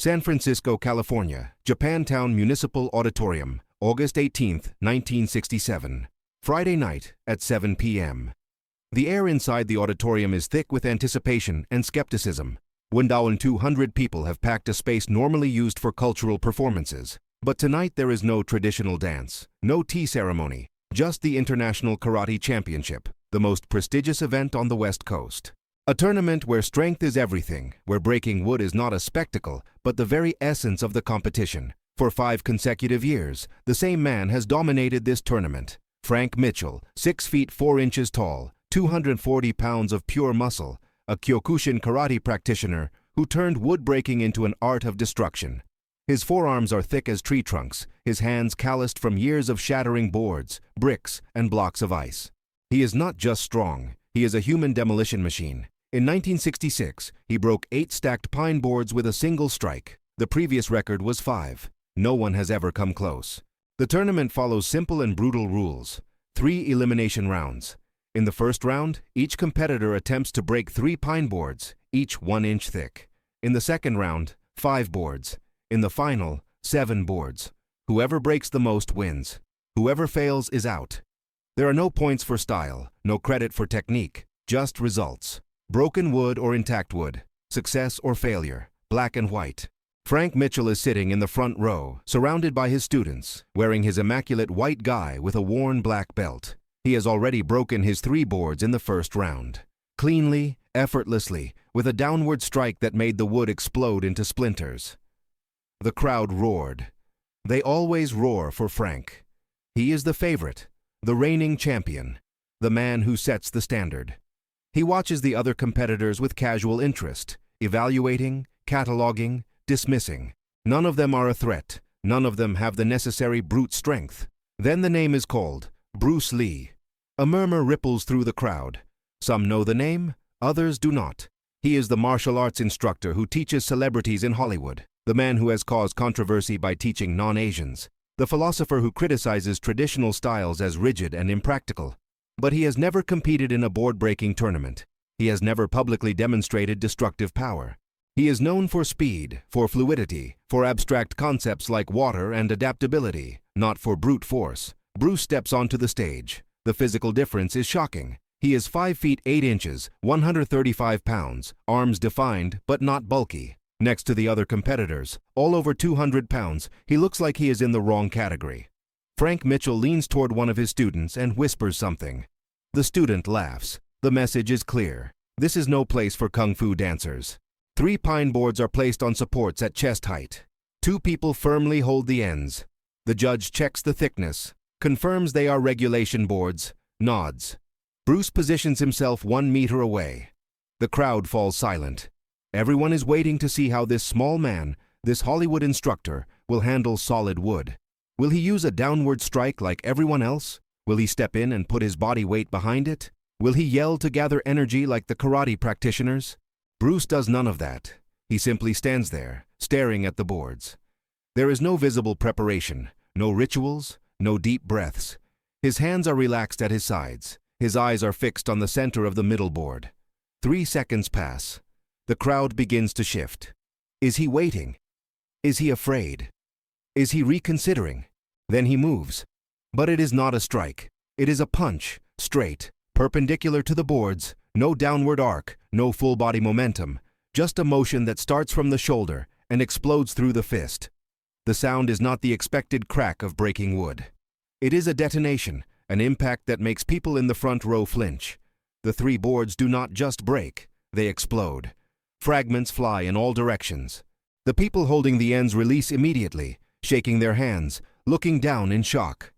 San Francisco, California, Japantown Municipal Auditorium, August 18, 1967. Friday night at 7 p.m. The air inside the auditorium is thick with anticipation and skepticism. 1,200 people have packed a space normally used for cultural performances. But tonight there is no traditional dance, no tea ceremony, just the International Karate Championship, the most prestigious event on the West Coast. A tournament where strength is everything, where breaking wood is not a spectacle, but the very essence of the competition. For 5 consecutive years, the same man has dominated this tournament. Frank Mitchell, 6 feet 4 inches tall, 240 pounds of pure muscle, a Kyokushin karate practitioner who turned wood breaking into an art of destruction. His forearms are thick as tree trunks, his hands calloused from years of shattering boards, bricks, and blocks of ice. He is not just strong, he is a human demolition machine. In 1966, he broke 8 stacked pine boards with a single strike. The previous record was 5. No one has ever come close. The tournament follows simple and brutal rules. 3 elimination rounds. In the first round, each competitor attempts to break 3 pine boards, each 1 inch thick. In the second round, 5 boards. In the final, 7 boards. Whoever breaks the most wins. Whoever fails is out. There are no points for style, no credit for technique, just results. Broken wood or intact wood, success or failure, black and white. Frank Mitchell is sitting in the front row, surrounded by his students, wearing his immaculate white gi with a worn black belt. He has already broken his 3 boards in the first round. Cleanly, effortlessly, with a downward strike that made the wood explode into splinters. The crowd roared. They always roar for Frank. He is the favorite, the reigning champion, the man who sets the standard. He watches the other competitors with casual interest, evaluating, cataloging, dismissing. None of them are a threat. None of them have the necessary brute strength. Then the name is called, Bruce Lee. A murmur ripples through the crowd. Some know the name, others do not. He is the martial arts instructor who teaches celebrities in Hollywood. The man who has caused controversy by teaching non-Asians, the philosopher who criticizes traditional styles as rigid and impractical. But he has never competed in a board-breaking tournament. He has never publicly demonstrated destructive power. He is known for speed, for fluidity, for abstract concepts like water and adaptability, not for brute force. Bruce steps onto the stage. The physical difference is shocking. He is 5 feet 8 inches, 135 pounds, arms defined but not bulky. Next to the other competitors, all over 200 pounds, he looks like he is in the wrong category. Frank Mitchell leans toward one of his students and whispers something. The student laughs. The message is clear. This is no place for kung fu dancers. 3 pine boards are placed on supports at chest height. 2 people firmly hold the ends. The judge checks the thickness, confirms they are regulation boards, nods. Bruce positions himself 1 meter away. The crowd falls silent. Everyone is waiting to see how this small man, this Hollywood instructor, will handle solid wood. Will he use a downward strike like everyone else? Will he step in and put his body weight behind it? Will he yell to gather energy like the karate practitioners? Bruce does none of that. He simply stands there, staring at the boards. There is no visible preparation, no rituals, no deep breaths. His hands are relaxed at his sides. His eyes are fixed on the center of the middle board. 3 seconds pass. The crowd begins to shift. Is he waiting? Is he afraid? Is he reconsidering? Then he moves. But it is not a strike. It is a punch, straight, perpendicular to the boards, no downward arc, no full body momentum, just a motion that starts from the shoulder and explodes through the fist. The sound is not the expected crack of breaking wood. It is a detonation, an impact that makes people in the front row flinch. The 3 boards do not just break, they explode. Fragments fly in all directions. The people holding the ends release immediately, shaking their hands, looking down in shock.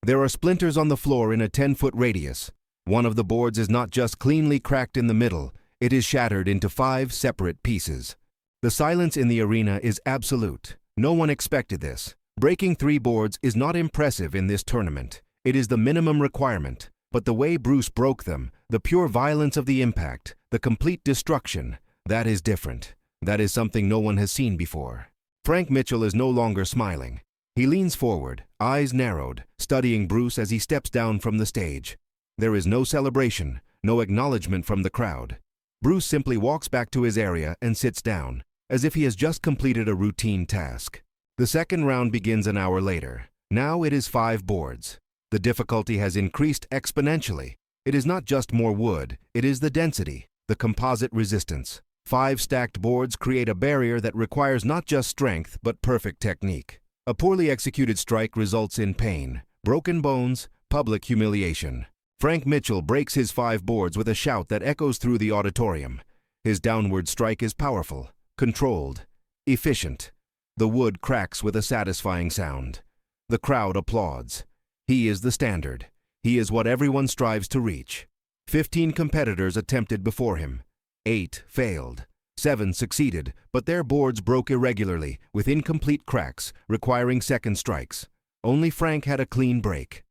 There are splinters on the floor in a 10-foot radius. One of the boards is not just cleanly cracked in the middle, it is shattered into 5 separate pieces. The silence in the arena is absolute. No one expected this. Breaking 3 boards is not impressive in this tournament. It is the minimum requirement. But the way Bruce broke them, the pure violence of the impact, the complete destruction, that is different. That is something no one has seen before. Frank Mitchell is no longer smiling. He leans forward, eyes narrowed, studying Bruce as he steps down from the stage. There is no celebration, no acknowledgement from the crowd. Bruce simply walks back to his area and sits down. as if he has just completed a routine task. The second round begins an hour later. Now it is 5 boards. The difficulty has increased exponentially. It is not just more wood, it is the density, the composite resistance. 5 stacked boards create a barrier that requires not just strength, but perfect technique. A poorly executed strike results in pain, broken bones, public humiliation. Frank Mitchell breaks his 5 boards with a shout that echoes through the auditorium. His downward strike is powerful, controlled, efficient. The wood cracks with a satisfying sound. The crowd applauds. He is the standard. He is what everyone strives to reach. 15 competitors attempted before him. 8 failed. 7 succeeded, but their boards broke irregularly, with incomplete cracks, requiring second strikes. Only Frank had a clean break.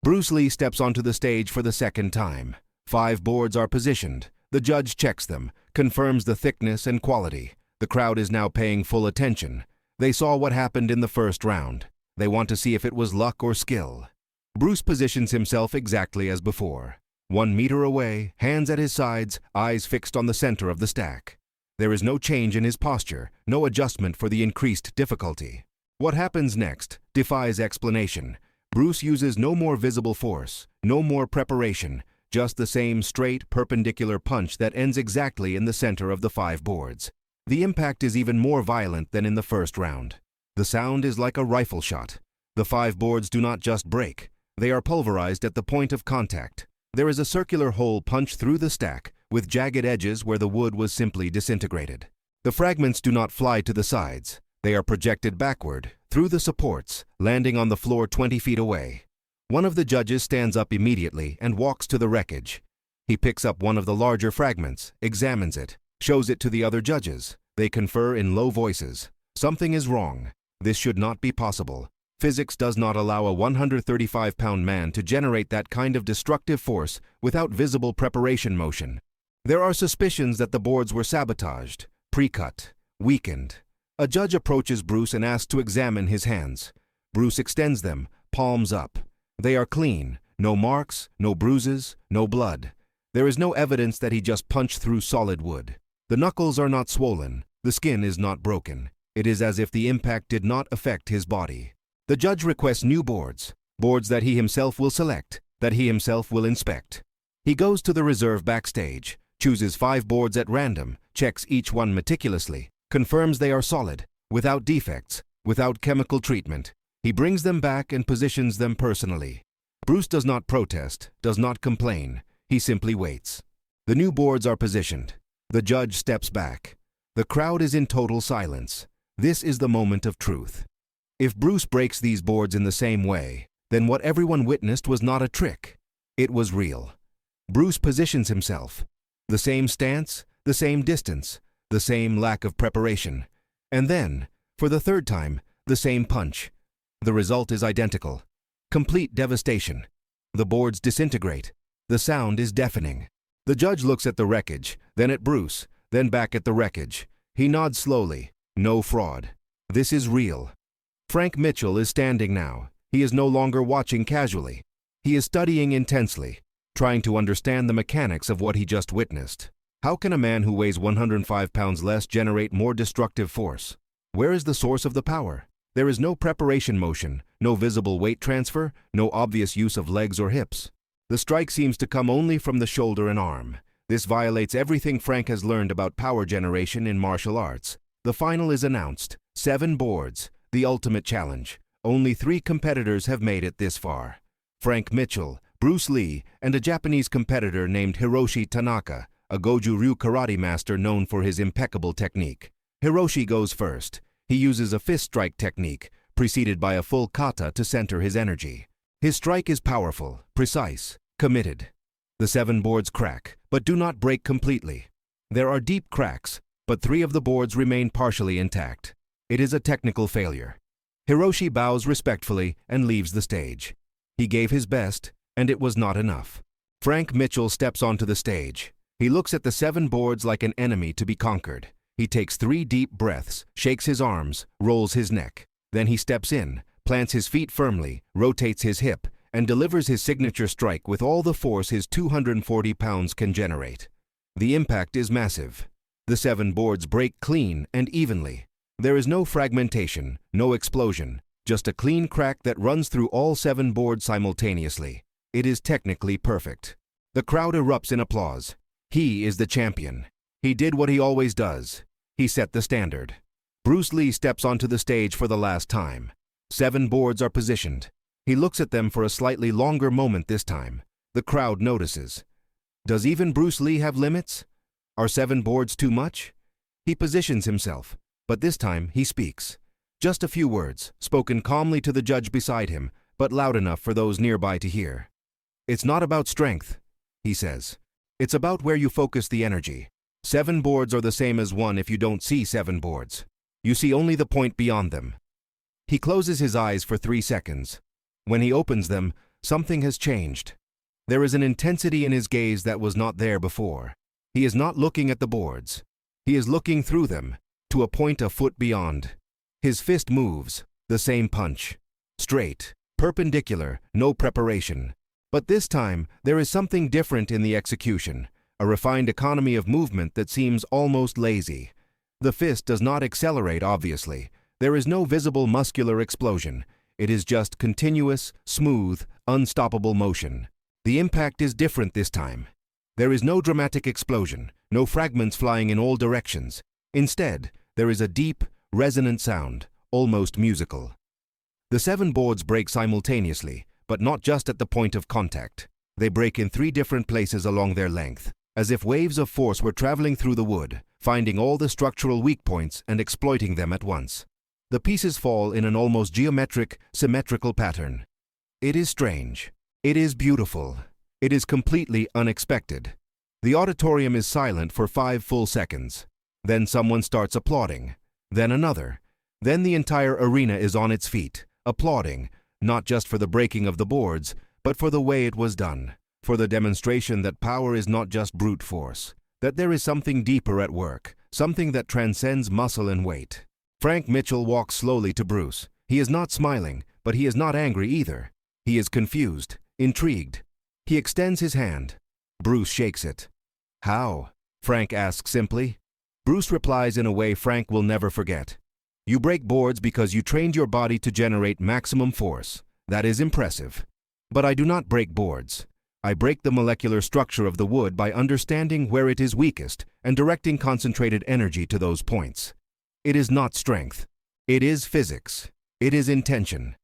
Bruce Lee steps onto the stage for the second time. 5 boards are positioned. The judge checks them, confirms the thickness and quality. The crowd is now paying full attention. They saw what happened in the first round. They want to see if it was luck or skill. Bruce positions himself exactly as before. 1 meter away, hands at his sides, eyes fixed on the center of the stack. There is no change in his posture, no adjustment for the increased difficulty. What happens next defies explanation. Bruce uses no more visible force, no more preparation, just the same straight, perpendicular punch that ends exactly in the center of the 5 boards. The impact is even more violent than in the first round. The sound is like a rifle shot. The 5 boards do not just break. They are pulverized at the point of contact. There is a circular hole punched through the stack, with jagged edges where the wood was simply disintegrated. The fragments do not fly to the sides. They are projected backward, through the supports, landing on the floor 20 feet away. One of the judges stands up immediately and walks to the wreckage. He picks up one of the larger fragments, examines it, shows it to the other judges. They confer in low voices. Something is wrong. This should not be possible. Physics does not allow a 135-pound man to generate that kind of destructive force without visible preparation motion. There are suspicions that the boards were sabotaged, pre-cut, weakened. A judge approaches Bruce and asks to examine his hands. Bruce extends them, palms up. They are clean, no marks, no bruises, no blood. There is no evidence that he just punched through solid wood. The knuckles are not swollen, the skin is not broken. It is as if the impact did not affect his body. The judge requests new boards, boards that he himself will select, that he himself will inspect. He goes to the reserve backstage, chooses 5 boards at random, checks each one meticulously, confirms they are solid, without defects, without chemical treatment. He brings them back and positions them personally. Bruce does not protest, does not complain. He simply waits. The new boards are positioned. The judge steps back. The crowd is in total silence. This is the moment of truth. If Bruce breaks these boards in the same way, then what everyone witnessed was not a trick. It was real. Bruce positions himself. The same stance, the same distance, the same lack of preparation. And then, for the third time, the same punch. The result is identical. Complete devastation. The boards disintegrate. The sound is deafening. The judge looks at the wreckage, then at Bruce, then back at the wreckage. He nods slowly. No fraud. This is real. Frank Mitchell is standing now. He is no longer watching casually. He is studying intensely, trying to understand the mechanics of what he just witnessed. How can a man who weighs 105 pounds less generate more destructive force? Where is the source of the power? There is no preparation motion, no visible weight transfer, no obvious use of legs or hips. The strike seems to come only from the shoulder and arm. This violates everything Frank has learned about power generation in martial arts. The final is announced. 7 boards. The ultimate challenge. Only 3 competitors have made it this far. Frank Mitchell, Bruce Lee, and a Japanese competitor named Hiroshi Tanaka, a Goju-Ryu karate master known for his impeccable technique. Hiroshi goes first. He uses a fist strike technique, preceded by a full kata to center his energy. His strike is powerful, precise, committed. The 7 boards crack, but do not break completely. There are deep cracks, but 3 of the boards remain partially intact. It is a technical failure. Hiroshi bows respectfully and leaves the stage. He gave his best, and it was not enough. Frank Mitchell steps onto the stage. He looks at the 7 boards like an enemy to be conquered. He takes 3 deep breaths, shakes his arms, rolls his neck. Then he steps in, plants his feet firmly, rotates his hip, and delivers his signature strike with all the force his 240 pounds can generate. The impact is massive. The 7 boards break clean and evenly. There is no fragmentation, no explosion, just a clean crack that runs through all 7 boards simultaneously. It is technically perfect. The crowd erupts in applause. He is the champion. He did what he always does. He set the standard. Bruce Lee steps onto the stage for the last time. 7 boards are positioned. He looks at them for a slightly longer moment this time. The crowd notices. Does even Bruce Lee have limits? Are 7 boards too much? He positions himself, but this time he speaks. Just a few words, spoken calmly to the judge beside him, but loud enough for those nearby to hear. It's not about strength, he says. It's about where you focus the energy. 7 boards are the same as 1 if you don't see 7 boards. You see only the point beyond them. He closes his eyes for 3 seconds. When he opens them, something has changed. There is an intensity in his gaze that was not there before. He is not looking at the boards. He is looking through them, to a point a foot beyond. His fist moves, the same punch. Straight, perpendicular, no preparation. But this time, there is something different in the execution, a refined economy of movement that seems almost lazy. The fist does not accelerate, obviously. There is no visible muscular explosion. It is just continuous, smooth, unstoppable motion. The impact is different this time. There is no dramatic explosion, no fragments flying in all directions. Instead, there is a deep, resonant sound, almost musical. The 7 boards break simultaneously, but not just at the point of contact. They break in 3 different places along their length, as if waves of force were traveling through the wood, finding all the structural weak points and exploiting them at once. The pieces fall in an almost geometric, symmetrical pattern. It is strange. It is beautiful. It is completely unexpected. The auditorium is silent for 5 full seconds. Then someone starts applauding. Then another. Then the entire arena is on its feet, applauding, not just for the breaking of the boards, but for the way it was done, for the demonstration that power is not just brute force, that there is something deeper at work, something that transcends muscle and weight. Frank Mitchell walks slowly to Bruce. He is not smiling, but he is not angry either. He is confused, intrigued. He extends his hand. Bruce shakes it. How? Frank asks simply. Bruce replies in a way Frank will never forget. You break boards because you trained your body to generate maximum force. That is impressive. But I do not break boards. I break the molecular structure of the wood by understanding where it is weakest and directing concentrated energy to those points. It is not strength. It is physics. It is intention.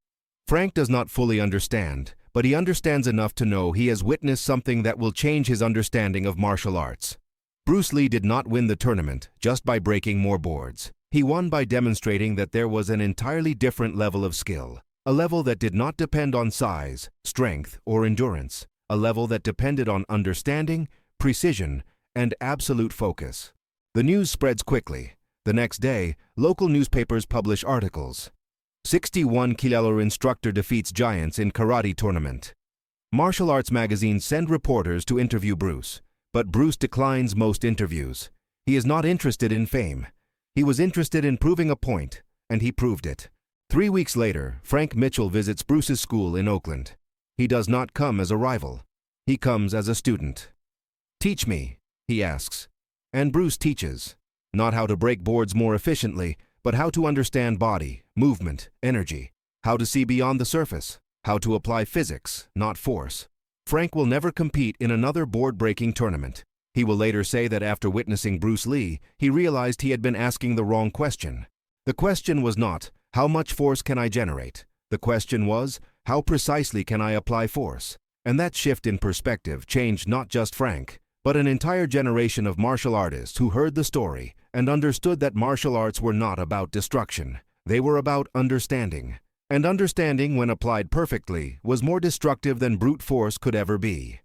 Frank does not fully understand, but he understands enough to know he has witnessed something that will change his understanding of martial arts. Bruce Lee did not win the tournament just by breaking more boards. He won by demonstrating that there was an entirely different level of skill, a level that did not depend on size, strength, or endurance, a level that depended on understanding, precision, and absolute focus. The news spreads quickly. The next day, local newspapers publish articles. 61-kilo instructor defeats giants in karate tournament. Martial arts magazines send reporters to interview Bruce, but Bruce declines most interviews. He is not interested in fame. He was interested in proving a point, and he proved it. 3 weeks later, Frank Mitchell visits Bruce's school in Oakland. He does not come as a rival. He comes as a student. Teach me, he asks. And Bruce teaches. Not how to break boards more efficiently, but how to understand body, movement, energy, how to see beyond the surface, how to apply physics, not force. Frank will never compete in another board-breaking tournament. He will later say that after witnessing Bruce Lee, he realized he had been asking the wrong question. The question was not, how much force can I generate? The question was, how precisely can I apply force? And that shift in perspective changed not just Frank, but an entire generation of martial artists who heard the story and understood that martial arts were not about destruction. They were about understanding. And understanding, when applied perfectly, was more destructive than brute force could ever be.